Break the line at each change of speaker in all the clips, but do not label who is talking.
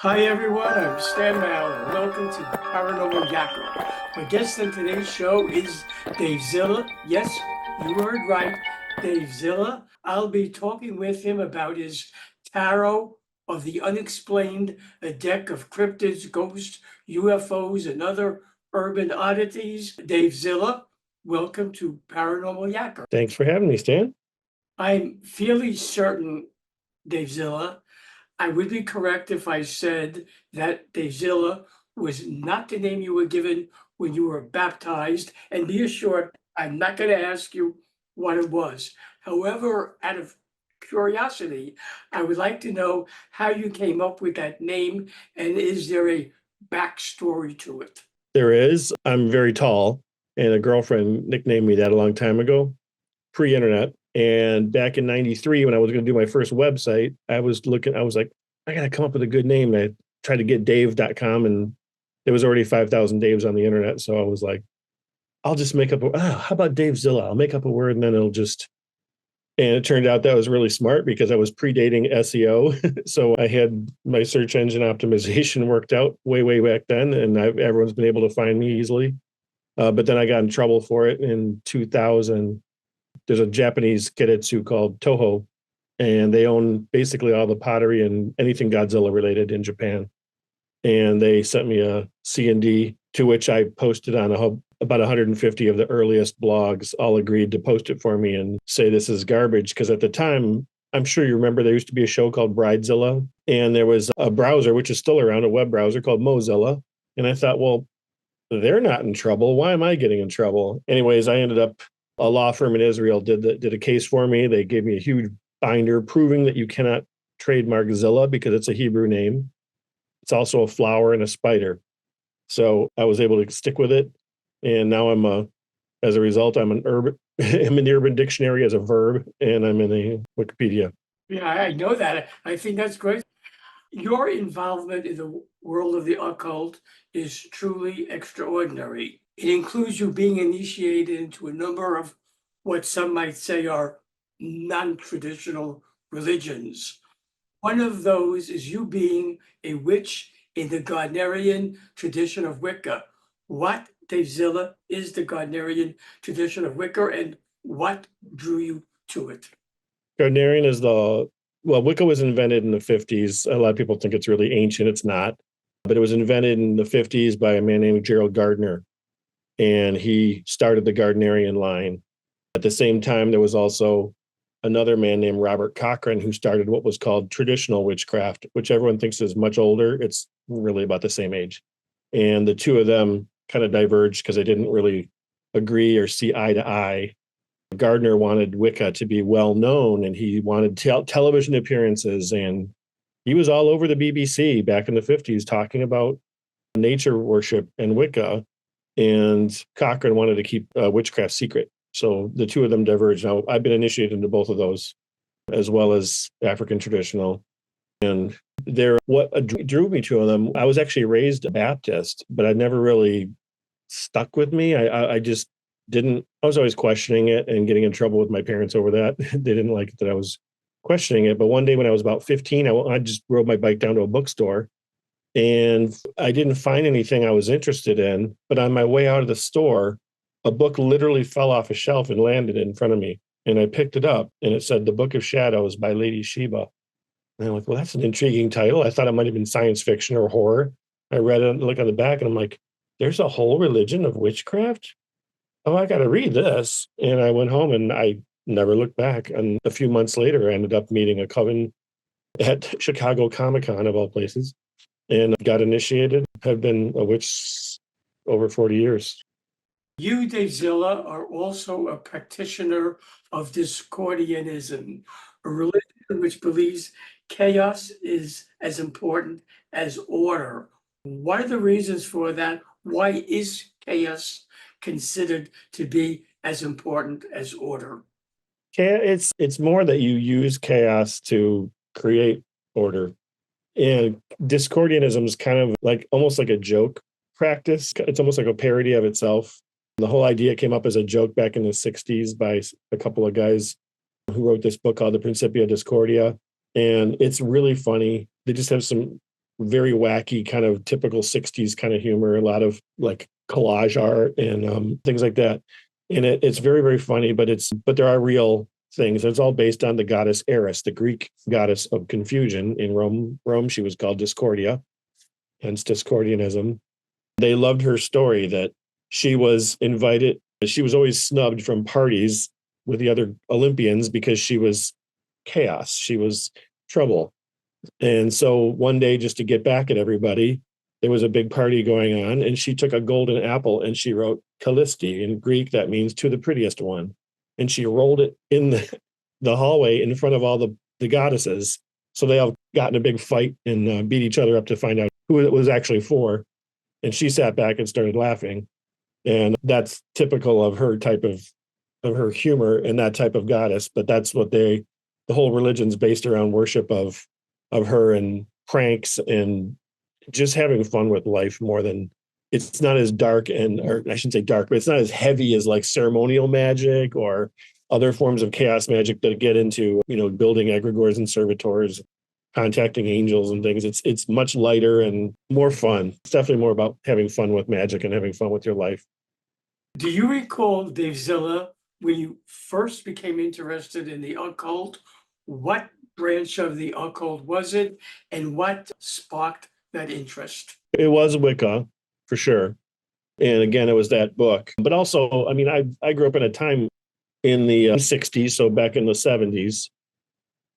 Hi everyone, I'm Stan Mallow. Welcome to Paranormal Yakko. My guest on today's show is Davezilla. Yes, you heard right, Davezilla. I'll be talking with him about his tarot of the unexplained, a deck of cryptids, ghosts, UFOs, and other urban oddities. Davezilla, welcome to Paranormal Yakko.
Thanks for having me, Stan.
I'm fairly certain, Davezilla, I would be correct if I said that Davezilla was not the name you were given when you were baptized. And be assured, I'm not going to ask you what it was. However, out of curiosity, I would like to know how you came up with that name, and is there a backstory to it?
There is. I'm very tall, and a girlfriend nicknamed me that a long time ago, pre-internet. And back in 93, when I was going to do my first website, I was like, I got to come up with a good name. And I tried to get Dave.com, and there was already 5,000 Daves on the internet. So I was like, I'll just make up how about Davezilla? I'll make up a word and then and it turned out that was really smart because I was predating SEO. So I had my search engine optimization worked out way back then, and everyone's been able to find me easily. But then I got in trouble for it in 2000. There's a Japanese keiretsu called Toho, and they own basically all the pottery and anything Godzilla related in Japan. And they sent me a C&D, to which I posted on about 150 of the earliest blogs all agreed to post it for me and say this is garbage. Because at the time, I'm sure you remember, there used to be a show called Bridezilla, and there was a browser, which is still around, a web browser called Mozilla. And I thought, well, they're not in trouble. Why am I getting in trouble? Anyways, I ended up, a law firm in Israel did a case for me. They gave me a huge binder proving that you cannot trademark Zilla because it's a Hebrew name. It's also a flower and a spider. So I was able to stick with it. And now as a result, I'm I'm in the Urban Dictionary as a verb, and I'm in the Wikipedia.
Yeah, I know that. I think that's great. Your involvement in the world of the occult is truly extraordinary. It includes you being initiated into a number of what some might say are non-traditional religions. One of those is you being a witch in the Gardnerian tradition of Wicca. What, Davezilla, is the Gardnerian tradition of Wicca, and what drew you to it?
Gardnerian is Wicca was invented in the 50s. A lot of people think it's really ancient. It's not. But it was invented in the 50s by a man named Gerald Gardner. And he started the Gardnerian line. At the same time, there was also another man named Robert Cochrane who started what was called traditional witchcraft, which everyone thinks is much older. It's really about the same age. And the two of them kind of diverged because they didn't really agree or see eye to eye. Gardner wanted Wicca to be well known, and he wanted television appearances, and he was all over the BBC back in the 50s talking about nature worship and Wicca, and Cochrane wanted to keep witchcraft secret. So the two of them diverged. Now, I've been initiated into both of those, as well as African traditional. And what drew me to them, I was actually raised a Baptist, but I never really stuck with me. I just didn't, I was always questioning it and getting in trouble with my parents over that. They didn't like that I was questioning it. But one day when I was about 15, I just rode my bike down to a bookstore, and I didn't find anything I was interested in. But on my way out of the store, a book literally fell off a shelf and landed in front of me. And I picked it up, and it said The Book of Shadows by Lady Sheba. And I'm like, well, that's an intriguing title. I thought it might have been science fiction or horror. I read it, look on the back, and I'm like, there's a whole religion of witchcraft? Oh, I got to read this. And I went home and I never looked back. And a few months later, I ended up meeting a coven at Chicago Comic-Con, of all places, and got initiated. Have been a witch over 40 years.
You, Davezilla, are also a practitioner of Discordianism, a religion which believes chaos is as important as order. What are the reasons for that? Why is chaos considered to be as important as order?
It's more that you use chaos to create order. And Discordianism is kind of like almost like a joke practice. It's almost like a parody of itself. The whole idea came up as a joke back in the 60s by a couple of guys who wrote this book called The Principia Discordia. And it's really funny. They just have some very wacky, kind of typical 60s kind of humor, a lot of like collage art and things like that. And it's very, very funny, but there are real things. It's all based on the goddess Eris, the Greek goddess of confusion. In Rome, she was called Discordia, hence Discordianism. They loved her story that she was invited, she was always snubbed from parties with the other Olympians because she was chaos, she was trouble. And so one day, just to get back at everybody, there was a big party going on, and she took a golden apple and she wrote Callisti. In Greek, that means to the prettiest one. And she rolled it in the hallway in front of all the goddesses. So they all got in a big fight and beat each other up to find out who it was actually for. And she sat back and started laughing. And that's typical of her type of her humor and that type of goddess. But that's what the whole religion's based around worship of her and pranks and just having fun with life more than it's not as dark or I shouldn't say dark, but it's not as heavy as like ceremonial magic or other forms of chaos magic that get into, building egregores and servitors, contacting angels and things. It's much lighter and more fun. It's definitely more about having fun with magic and having fun with your life.
Do you recall, Davezilla, when you first became interested in the occult? What branch of the occult was it, and what sparked that interest?
It was Wicca, for sure. And again, it was that book. But also, I mean, I grew up in a time in the 60s, so back in the 70s.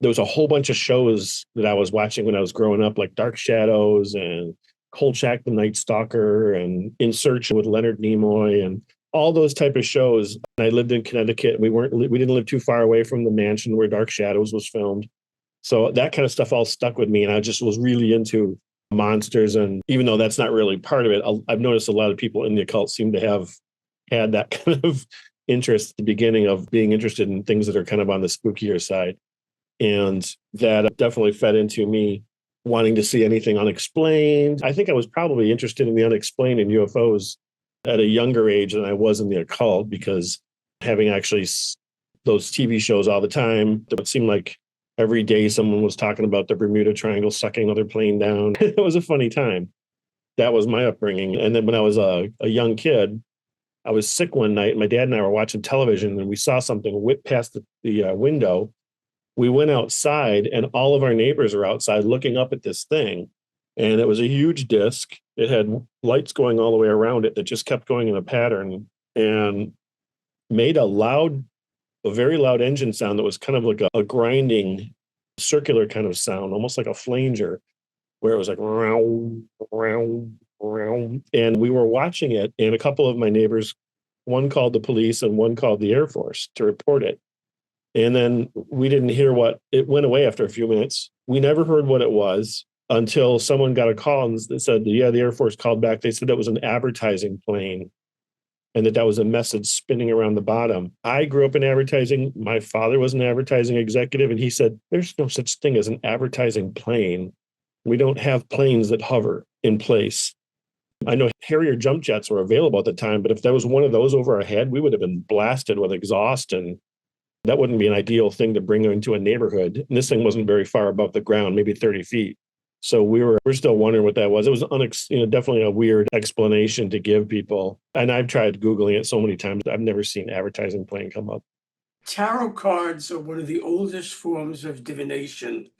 There was a whole bunch of shows that I was watching when I was growing up, like Dark Shadows and Kolchak the Night Stalker and In Search with Leonard Nimoy and all those type of shows. And I lived in Connecticut. We didn't live too far away from the mansion where Dark Shadows was filmed. So that kind of stuff all stuck with me. And I just was really into monsters. And even though that's not really part of it, I've noticed a lot of people in the occult seem to have had that kind of interest at the beginning of being interested in things that are kind of on the spookier side. And that definitely fed into me wanting to see anything unexplained. I think I was probably interested in the unexplained and UFOs at a younger age than I was in the occult, because having actually those TV shows all the time, it seemed like every day someone was talking about the Bermuda Triangle sucking another plane down. It was a funny time. That was my upbringing. And then when I was a young kid, I was sick one night. My dad and I were watching television and we saw something whip past the window. We went outside and all of our neighbors were outside looking up at this thing. And it was a huge disc. It had lights going all the way around it that just kept going in a pattern and made a very loud engine sound that was kind of like a grinding circular kind of sound, almost like a flanger, where it was like, row, row, row. And we were watching it. And a couple of my neighbors, one called the police and one called the Air Force to report it. And then we didn't hear it went away after a few minutes. We never heard what it was until someone got a call and said, yeah, the Air Force called back. They said it was an advertising plane and that was a message spinning around the bottom. I grew up in advertising. My father was an advertising executive, and he said, there's no such thing as an advertising plane. We don't have planes that hover in place. I know Harrier jump jets were available at the time, but if there was one of those over our head, we would have been blasted with exhaust, and that wouldn't be an ideal thing to bring into a neighborhood. And this thing wasn't very far above the ground, maybe 30 feet. So we're still wondering what that was. It was definitely a weird explanation to give people. And I've tried Googling it so many times. I've never seen advertising plane come up.
Tarot cards are one of the oldest forms of divination.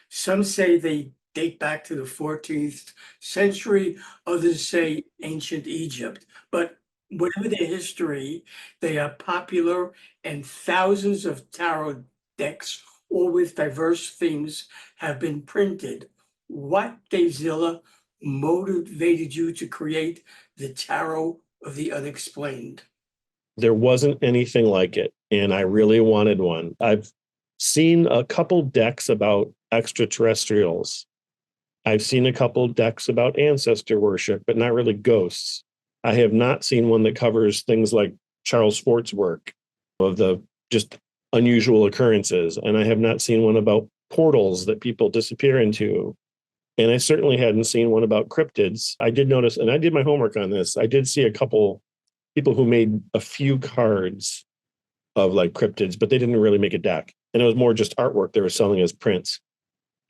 Some say they date back to the 14th century. Others say ancient Egypt. But whatever their history, they are popular, and thousands of tarot decks, all with diverse themes, have been printed. What, Davezilla, motivated you to create the Tarot of the Unexplained?
There wasn't anything like it, and I really wanted one. I've seen a couple decks about extraterrestrials. I've seen a couple decks about ancestor worship, but not really ghosts. I have not seen one that covers things like Charles Fort's work of the just unusual occurrences. And I have not seen one about portals that people disappear into. And I certainly hadn't seen one about cryptids. I did notice, and I did my homework on this, I did see a couple people who made a few cards of like cryptids, but they didn't really make a deck. And it was more just artwork they were selling as prints.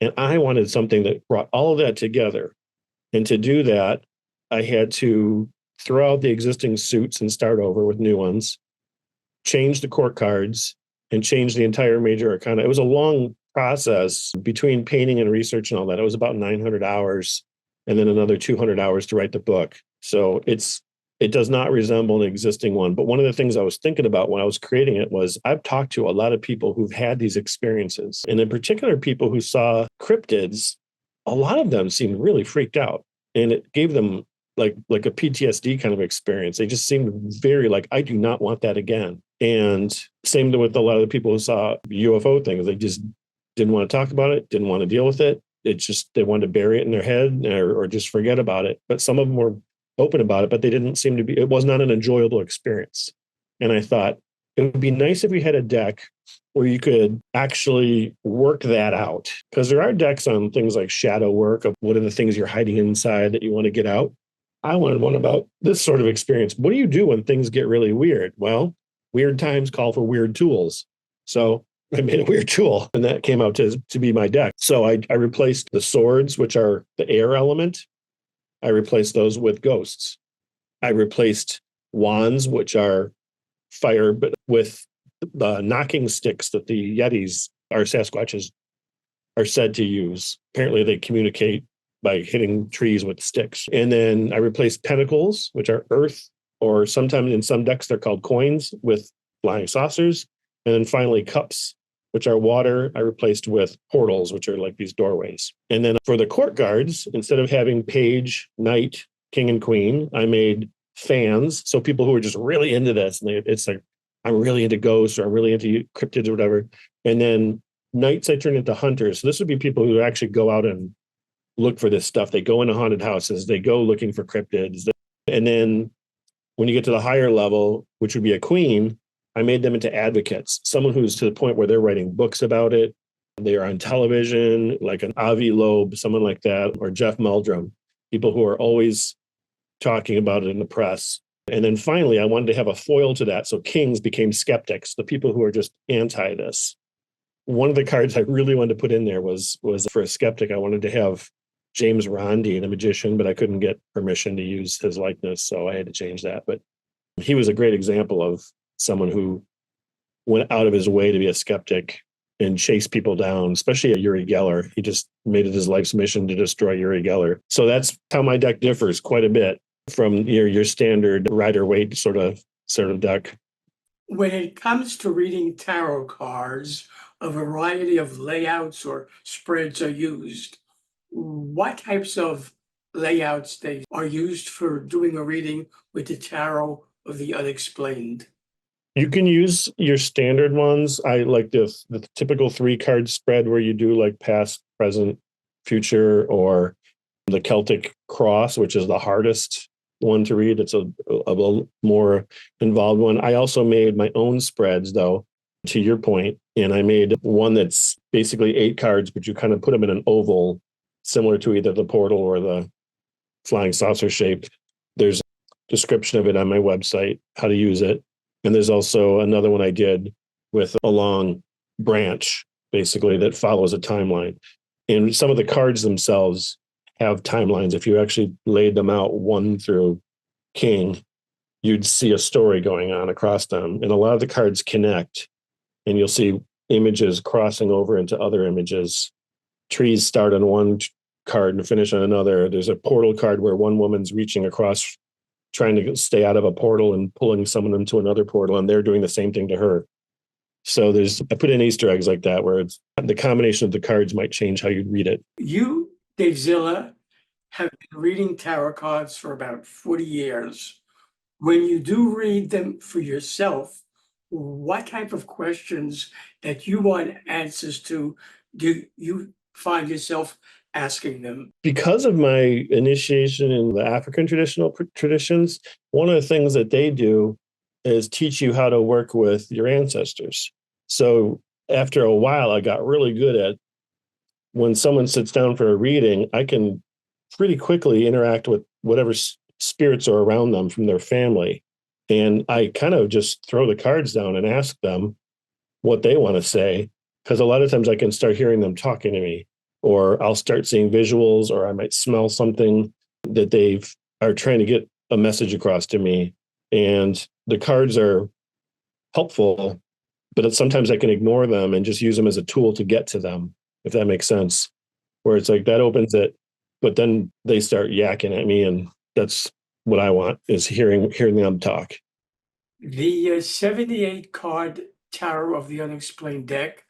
And I wanted something that brought all of that together. And to do that, I had to throw out the existing suits and start over with new ones, change the court cards, and change the entire major arcana. It was a long process between painting and research and all that. It was about 900 hours and then another 200 hours to write the book. So it does not resemble an existing one. But one of the things I was thinking about when I was creating it was I've talked to a lot of people who've had these experiences, and in particular, people who saw cryptids. A lot of them seemed really freaked out, and it gave them like a PTSD kind of experience. They just seemed very like, I do not want that again. And same with a lot of the people who saw UFO things. They just didn't want to talk about it, didn't want to deal with it. It's just they wanted to bury it in their head or just forget about it. But some of them were open about it, but they didn't seem to be, it was not an enjoyable experience. And I thought it would be nice if we had a deck where you could actually work that out. Because there are decks on things like shadow work of what are the things you're hiding inside that you want to get out. I wanted one about this sort of experience. What do you do when things get really weird? Well, weird times call for weird tools. So I made a weird tool, and that came out to be my deck. So I replaced the swords, which are the air element. I replaced those with ghosts. I replaced wands, which are fire, but with the knocking sticks that the Yetis, our Sasquatches, are said to use. Apparently, they communicate by hitting trees with sticks. And then I replaced pentacles, which are earth, or sometimes in some decks, they're called coins, with flying saucers. And then finally, cups, which are water, I replaced with portals, which are like these doorways. And then for the court guards, instead of having page, knight, king, and queen, I made fans. So people who are just really into this, and it's like, I'm really into ghosts, or I'm really into cryptids or whatever. And then knights, I turned into hunters. So this would be people who actually go out and look for this stuff. They go into haunted houses, they go looking for cryptids. And then when you get to the higher level, which would be a queen, I made them into advocates, someone who's to the point where they're writing books about it. They are on television, like an Avi Loeb, someone like that, or Jeff Meldrum, people who are always talking about it in the press. And then finally, I wanted to have a foil to that. So kings became skeptics, the people who are just anti this. One of the cards I really wanted to put in there was for a skeptic. I wanted to have James Randi, the magician, but I couldn't get permission to use his likeness, so I had to change that. But he was a great example of someone who went out of his way to be a skeptic and chase people down, especially Uri Geller. He just made it his life's mission to destroy Uri Geller. So that's how my deck differs quite a bit from your standard Rider-Waite sort of deck.
When it comes to reading tarot cards, a variety of layouts or spreads are used. What types of layouts they are used for doing a reading with the tarot of the unexplained?
You can use your standard ones. I like the typical 3-card spread where you do like past, present, future, or the Celtic cross, which is the hardest one to read. It's a more involved one. I also made my own spreads, though, to your point, and I made one that's basically 8 cards, but you kind of put them in an oval, similar to either the portal or the flying saucer shape. There's a description of it on my website, how to use it. And there's also another one I did with a long branch, basically, that follows a timeline. And some of the cards themselves have timelines. If you actually laid them out 1 through king, you'd see a story going on across them. And a lot of the cards connect, and you'll see images crossing over into other images. Trees start on one card and finish on another. There's a portal card where one woman's reaching across, trying to stay out of a portal and pulling someone into another portal, and they're doing the same thing to her. So I put in Easter eggs like that, where it's the combination of the cards might change how you read it.
You, Davezilla, have been reading tarot cards for about 40 years. When you do read them for yourself, what type of questions that you want answers to do you find yourself asking them?
Because of my initiation in the African traditions, one of the things that they do is teach you how to work with your ancestors. So after a while, I got really good at when someone sits down for a reading, I can pretty quickly interact with whatever spirits are around them from their family. And I kind of just throw the cards down and ask them what they want to say, because a lot of times I can start hearing them talking to me. or I'll start seeing visuals, or I might smell something that they are trying to get a message across to me. And the cards are helpful, but sometimes I can ignore them and just use them as a tool to get to them, if that makes sense. Where it's like that opens it, but then they start yakking at me, and that's what I want, is hearing them talk.
The 78 card Tarot of the Unexplained deck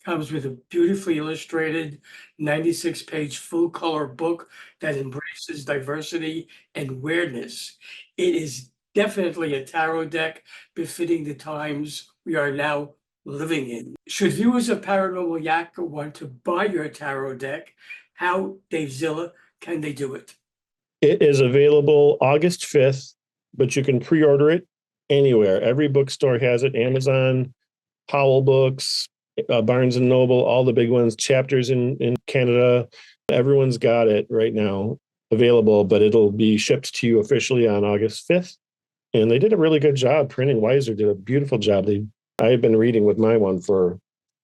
comes with a beautifully illustrated 96-page full color book that embraces diversity and weirdness. It is definitely a tarot deck befitting the times we are now living in. Should viewers of Paranormal Yak want to buy your tarot deck, how, Davezilla, can they do it?
It is available August 5th, but you can pre-order it anywhere. Every bookstore has it. Amazon, Powell Books, Barnes and Noble, all the big ones, Chapters in Canada. Everyone's got it right now available, but it'll be shipped to you officially on August 5th. And they did a really good job. Printing Weiser did a beautiful job. I have been reading with my one for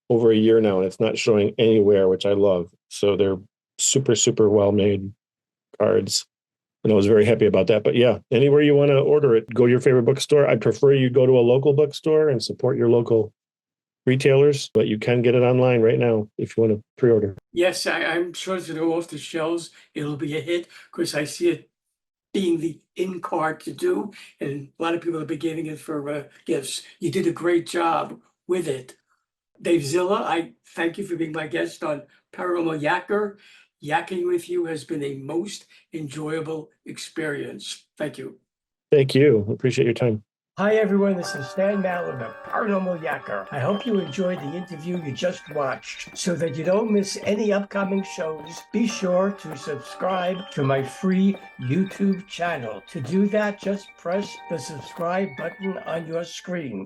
over a year now, and it's not showing anywhere, which I love. So they're super, super well-made cards. And I was very happy about that. But yeah, anywhere you want to order it, go to your favorite bookstore. I'd prefer you go to a local bookstore and support your local retailers, but you can get it online right now if you want to pre-order.
Yes, I'm sure it's going to go off the shelves. It'll be a hit because I see it being the in card to do, and a lot of people have been giving it for gifts. You did a great job with it. Davezilla, I thank you for being my guest on Paranormal Yakker. Yakking with you has been a most enjoyable experience. Thank you.
Thank you. Appreciate your time.
Hi, everyone. This is Stan Mallow, the Paranormal Yakker. I hope you enjoyed the interview you just watched. So that you don't miss any upcoming shows, be sure to subscribe to my free YouTube channel. To do that, just press the subscribe button on your screen.